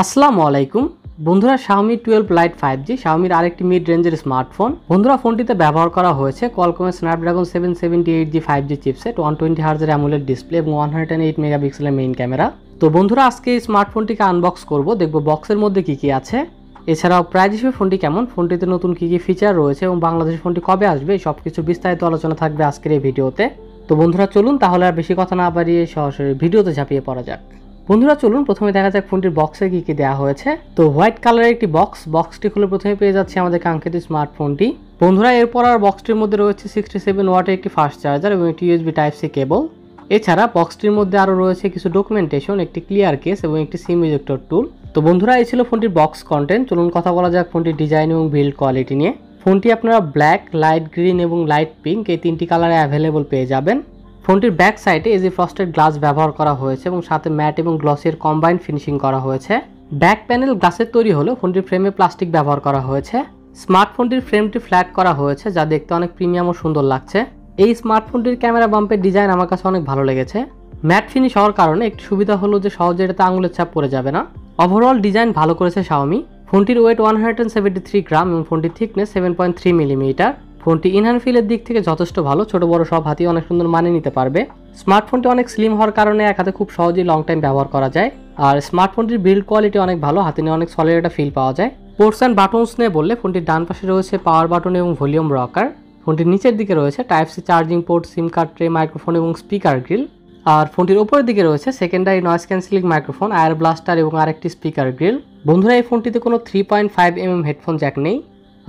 আসসালামু আলাইকুম বন্ধুরা, Xiaomi 12 Lite 5G Xiaomiর আরেকটি মিড রেঞ্জের স্মার্টফোন। বন্ধুরা, ফোনটিতে ব্যবহার করা হয়েছে Qualcomm Snapdragon 778G 5G chipset, 120 Hz AMOLED display এবং 108 মেগাপিক্সেলের মেইন ক্যামেরা। তো বন্ধুরা, আজকে এই স্মার্টফোনটিকে আনবক্স করব, দেখব বক্সের মধ্যে কি কি আছে, এছাড়াও প্রাইস হিসেবে ফোনটি কেমন, ফোনটিতে নতুন কি কি ফিচার রয়েছে এবং বাংলাদেশে ফোনটি কবে আসবে, সবকিছু বিস্তারিত আলোচনা থাকবে আজকের এই ভিডিওতে। তো বন্ধুরা চলুন তাহলে আর বেশি কথা না বাড়িয়ে সরাসরি ভিডিওতে ঝাঁপিয়ে পড়া যাক। বন্ধুরা চলুন প্রথমে দেখা যাক ফোনটির বক্সে কি কি দেওয়া হয়েছে। তো হোয়াইট কালারের একটি বক্সটি খুলে প্রথমে পেয়ে যাচ্ছে আমাদের কাঙ্ক্ষিত স্মার্টফোনটি। বন্ধুরা এরপর আর বক্সটির মধ্যে রয়েছে 67 ওয়াটের একটি ফাস্ট চার্জার এবং একটি USB Type-C কেবল। এছাড়া বক্সটির মধ্যে আরও রয়েছে কিছু ডকুমেন্টেশন, একটি ক্লিয়ার কেস এবং একটি সিম ইজেক্টর টুল। তো বন্ধুরা এই ছিল ফোনটির বক্স কন্টেন্ট। চলুন কথা বলা যাক ফোনটির ডিজাইন এবং বিল্ড কোয়ালিটি নিয়ে। ফোনটি আপনারা ব্ল্যাক, লাইট গ্রিন এবং লাইট পিঙ্ক এই তিনটি কালারে অ্যাভেলেবল পেয়ে যাবেন। ফোনটির ব্যাক সাইডে এজি ফ্রস্টেড গ্লাস ব্যবহার করা হয়েছে এবং সাথে ম্যাট এবং গ্লসের কম্বাইন্ড ফিনিশিং করা হয়েছে। ব্যাক প্যানেল গ্লাসের তৈরি হলেও ফোনটির ফ্রেমে প্লাস্টিক ব্যবহার করা হয়েছে। স্মার্টফোনটির ফ্রেমটি ফ্ল্যাট করা হয়েছে, যা দেখতে অনেক প্রিমিয়াম ও সুন্দর লাগছে। এই স্মার্টফোনটির ক্যামেরা বাম্পের ডিজাইন আমার কাছে অনেক ভালো লেগেছে। ম্যাট ফিনিশ হওয়ার কারণে একটি সুবিধা হলো যে সহজে এটাতে আঙুলের ছাপ পড়ে যাবে না। ওভারঅল ডিজাইন ভালো করেছে Xiaomi। ফোনটির ওয়েট 173 গ্রাম এবং ফোনটির থিকনেস 7.3 মিলিমিটার। ফোনটি ইনহ্যান্ড ফিলের দিক থেকে যথেষ্ট ভালো, ছোট বড় সব হাতি অনেক সুন্দর মানিয়ে নিতে পারবে। স্মার্টফোনটি অনেক স্লিম হওয়ার কারণে এক হাতে খুব সহজেই লং টাইম ব্যবহার করা যায়। আর স্মার্টফোনটির বিল্ড কোয়ালিটি অনেক ভালো, হাতে নিয়ে অনেক সলিড একটা ফিল পাওয়া যায়। পোর্টস অ্যান্ড বাটনস নিয়ে বললে ফোনটির ডান পাশে রয়েছে পাওয়ার বাটন এবং ভলিউম রকার। ফোনটির নিচের দিকে রয়েছে Type-C চার্জিং পোর্ট, সিম কার্ড ট্রে, মাইক্রোফোন এবং স্পিকার গ্রিল। আর ফোনটির উপরের দিকে রয়েছে secondary noise cancelling microphone, air blaster এবং আরেকটি স্পিকার গ্রিল। বন্ধুরা এই ফোনটিতে কোনো 3.5mm হেডফোন জ্যাক নেই।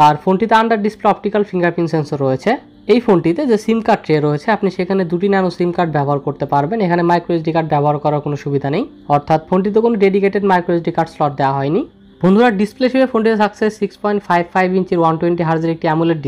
আর ফোনটিতে under display optical fingerprint sensor রয়েছে। এই ফোনটিতে যে সিম কার্ড ট্রে রয়েছে আপনি সেখানে দুটি ন্যানো সিম কার্ড ব্যবহার করতে পারবেন। এখানে মাইক্রো SD কার্ড ব্যবহার করার কোনো সুবিধা নেই, অর্থাৎ ফোনটিতে কোনো dedicated micro SD card slot দেওয়া হয়নি। বন্ধুরা ডিসপ্লে হিসেবে ফোনটিতে থাকছে 6.55 ইঞ্চির 120 Hz একটি অ্যামোলেড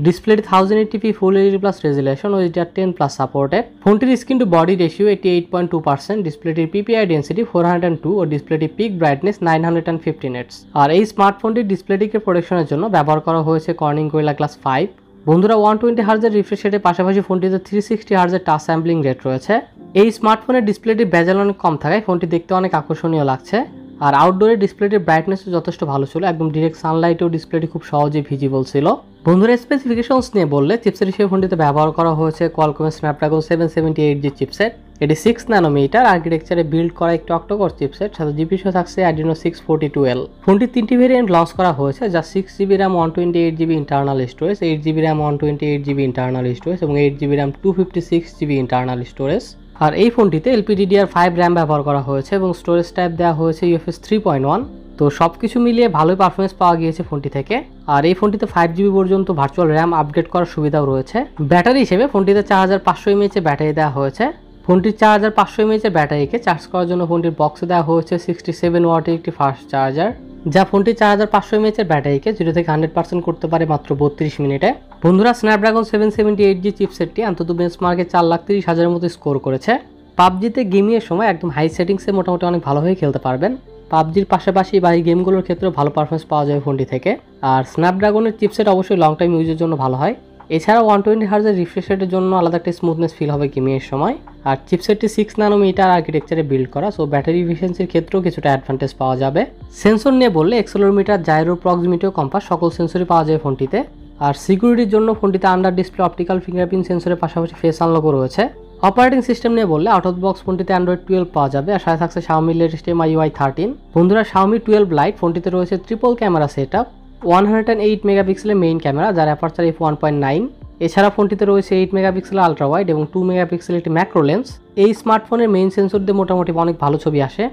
ডিসপ্লেটি 1080p ফুল HD+ রেজুলেশন ও HDR10+ সাপোর্টেড। ফোনটির স্ক্রিন টু বডি রেশিও 88.2%, ডিসপ্লেটির PPI ডেন্সিটি 402 ও ডিসপ্লেটির পিক ব্রাইটনেস 950 নিটস। আর এই স্মার্টফোনটির ডিসপ্লেটিকে প্রোটেকশনের জন্য ব্যবহার করা হয়েছে কর্নিং গোরিলা গ্লাস 5। বন্ধুরা 120 Hz রিফ্রেশ রেটের পাশাপাশি ফোনটিতে 360 Hz টাচ স্যাম্পলিং রেট রয়েছে। এই স্মার্টফোনের ডিসপ্লেটির বেজেল অনেক কম থাকায় ফোনটি দেখতে অনেক আকর্ষণীয় লাগছে। আর আউটডোরে ডিসপ্লেটির ব্রাইটনেসও যথেষ্ট ভালো ছিল, একদম ডিরেক্ট সানলাইটেও ডিসপ্লেটি খুব সহজেই ভিজিবল ছিল। বন্ধুরা স্পেসিফিকেশনস নিয়ে বললে চিপসেট হিসেবে ফোনটিতে ব্যবহার করা হয়েছে Qualcomm Snapdragon 778G চিপসেট। এটি 6 ন্যানোমিটার আর্কিটেকচারে বিল্ড করা একটি অক্টোকোর চিপসেট, সাথে জিপি সহ থাকছে Adreno 642L। ফোনটির তিনটি ভেরিয়েন্ট লঞ্চ করা হয়েছে, যা 6GB RAM 128GB internal storage, 8GB RAM 128GB internal storage এবং 8GB RAM 256GB internal storage. আর এই ফোনটিতে LPDDR5 RAM ব্যবহার করা হয়েছে এবং স্টোরেজ টাইপ দেওয়া হয়েছে UFS 3.1। তো সবকিছু মিলিয়ে ভালোই পারফরমেন্স পাওয়া গিয়েছে ফোনটি থেকে। আর এই ফোনটিতে 5GB পর্যন্ত ভার্চুয়াল RAM আপগ্রেড করার সুবিধাও রয়েছে। ব্যাটারি হিসেবে ফোনটিতে 4500 mAh ব্যাটারি দেওয়া হয়েছে। ফোনটির 4500 mAh ব্যাটারিকে চার্জ করার জন্য ফোনটির বক্সে দেওয়া হয়েছে 67 ওয়াটের একটি ফাস্ট চার্জার, যা ফোনটির 4500 mAh ব্যাটারিকে 0 থেকে 100% করতে পারে মাত্র 32 মিনিটে। বন্ধুরা Snapdragon 778G চিপসেটটি অন্তত বেঞ্চমার্কে 4,30,000-এর মতো স্কোর করেছে। পাবজিতে গেমিংয়ের সময় একদম হাই সেটিংসে মোটামুটি অনেক ভালোভাবে খেলতে পারবেন। পাবজির পাশাপাশি বাকি গেমগুলোর ক্ষেত্রেও ভালো পারফরমেন্স পাওয়া যায় ফোনটি থেকে। আর স্ন্যাপড্রাগনের চিপসেট অবশ্যই লং টাইম ইউজের জন্য ভালো হয়। এছাড়াও 120 Hz রিফ্রেশ রেটের জন্য আলাদা একটা স্মুথনেস ফিল হবে গেমিংয়ের সময়। আর চিপসেটটি 6 ন্যানোমিটার আর্কিটেকচারে বিল্ড করা, সো ব্যাটারি এফিসিয়েন্সির ক্ষেত্রেও কিছুটা অ্যাডভান্টেজ পাওয়া যাবে। সেন্সর নিয়ে বললে অ্যাক্সেলেরোমিটার, জাইরো, প্রক্সিমিটি ও কম্পাস সকল সেন্সরই পাওয়া যায় ফোনটিতে। আর সিকিউরিটির জন্য ফোনটিতে আন্ডার ডিসপ্লে অপটিক্যাল ফিঙ্গারপ্রিন্ট সেন্সরের পাশাপাশি ফেস আনলকও রয়েছে। অপারেটিং সিস্টেম নিয়ে বললে আউট অফ বক্স ফোনটিতে Android 12 পাওয়া যাবে আর সাথে থাকছে Xiaomi লেটেস্ট MIUI 13। বন্ধুরা Xiaomi 12 Lite ফোনটিতে রয়েছে ট্রিপল ক্যামেরা সেটআপ, 108 মেগাপিক্সেলের মেইন ক্যামেরা যার অ্যাপারচার f1.9। এছাড়া ফোনটিতে রয়েছে 8 মেগাপিক্সেল আলট্রা ওয়াইড এবং 2 মেগাপিক্সেল একটি ম্যাক্রো লেন্স। এই স্মার্টফোনের মেইন সেন্সর দিয়ে মোটামুটি অনেক ভালো ছবি আসে,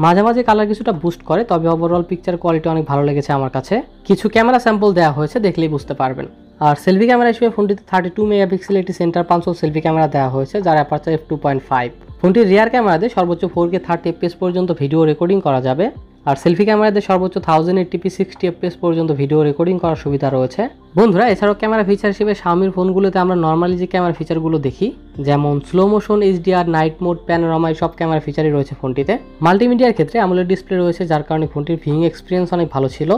মাঝে মাঝে কালার কিছুটা বুস্ট করে, তবে ওভারঅল পিকচার কোয়ালিটি অনেক ভালো লেগেছে আমার কাছে। কিছু ক্যামেরা স্যাম্পল দেওয়া হয়েছে, দেখলেই বুঝতে পারবেন। আর সেলফি ক্যামেরা হিসেবে ফোনটিতে 32 মেগাপিক্সেল একটি সেন্টার পাঞ্চল সেলফি ক্যামেরা দেওয়া হয়েছে যার অ্যাপারচার f2.5। ফোনটির রিয়ার ক্যামেরাতে সর্বোচ্চ 4K 30 fps পর্যন্ত ভিডিও রেকর্ডিং করা যাবে। আর সেলফি ক্যামেরাতে সর্বোচ্চ 1080p 60 fps পর্যন্ত ভিডিও রেকর্ডিং করার সুবিধা রয়েছে। বন্ধুরা এছাড়াও ক্যামেরা ফিচার হিসেবে Xiaomiর ফোনগুলোতে আমরা নর্মালি যে ক্যামেরা ফিচারগুলো দেখি, যেমন slow motion, HDR, night mode, panorama, সব ক্যামেরা ফিচারই রয়েছে ফোনটিতে। মাল্টিমিডিয়ার ক্ষেত্রে অ্যামোলেড ডিসপ্লে রয়েছে, যার কারণে ফোনটির ভিউইং এক্সপিরিয়েন্স অনেক ভালো ছিল।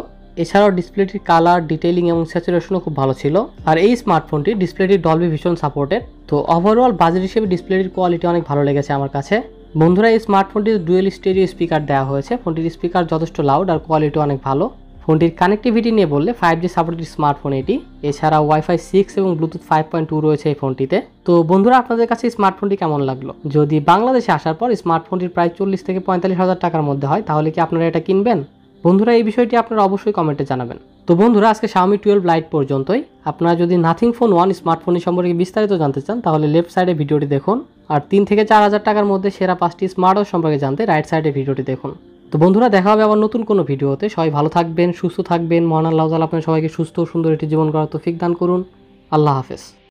এছাড়াও ডিসপ্লেটির কালার, ডিটেইলিং এবং স্যাচুরেশনও খুব ভালো ছিল। আর এই স্মার্টফোনটি ডিসপ্লেটির ডলবি ভিশন সাপোর্টেড। তো ওভারঅল বাজেট হিসেবে ডিসপ্লেটির কোয়ালিটি অনেক ভালো লেগেছে আমার কাছে। বন্ধুরা এই স্মার্টফোনটির ডুয়েল স্টেরিও স্পিকার দেওয়া হয়েছে। ফোনটির স্পিকার যথেষ্ট লাউড আর কোয়ালিটি অনেক ভালো। ফোনটির কানেক্টিভিটি নিয়ে বললে 5G সাপোর্টেড স্মার্টফোন এটি। এছাড়া ওয়াইফাই 6 এবং ব্লুটুথ 5.2 রয়েছে এই ফোনটিতে। তো বন্ধুরা আপনাদের কাছে স্মার্টফোনটি কেমন লাগলো? যদি বাংলাদেশে আসার পর স্মার্টফোনটির প্রায় 40 থেকে 45,000 টাকার মধ্যে হয় তাহলে কি আপনারা এটা কিনবেন? বন্ধুরা এই বিষয়টি আপনারা অবশ্যই কমেন্টে জানাবেন। তো বন্ধুরা আজকে Xiaomi 12 Lite পর্যন্তই। আপনারা যদি নাথিং ফোন 1 স্মার্টফোনের সম্পর্কে বিস্তারিত জানতে চান তাহলে লেফট সাইডে ভিডিওটি দেখুন, আর 3 থেকে 4,000 টাকার মধ্যে সেরা 5টি স্মার্টওয়াচ সম্পর্কে জানতে রাইট সাইডে ভিডিওটি দেখুন। তো বন্ধুরা দেখা হবে আবার নতুন কোনো ভিডিওতে। সবাই ভালো থাকবেন, সুস্থ থাকবেন। মহান আল্লাহ তাআলা আপনাদের সবাইকে সুস্থ ও সুন্দর একটি জীবন গড়ার তৌফিক দান করুন। আল্লাহ হাফেজ।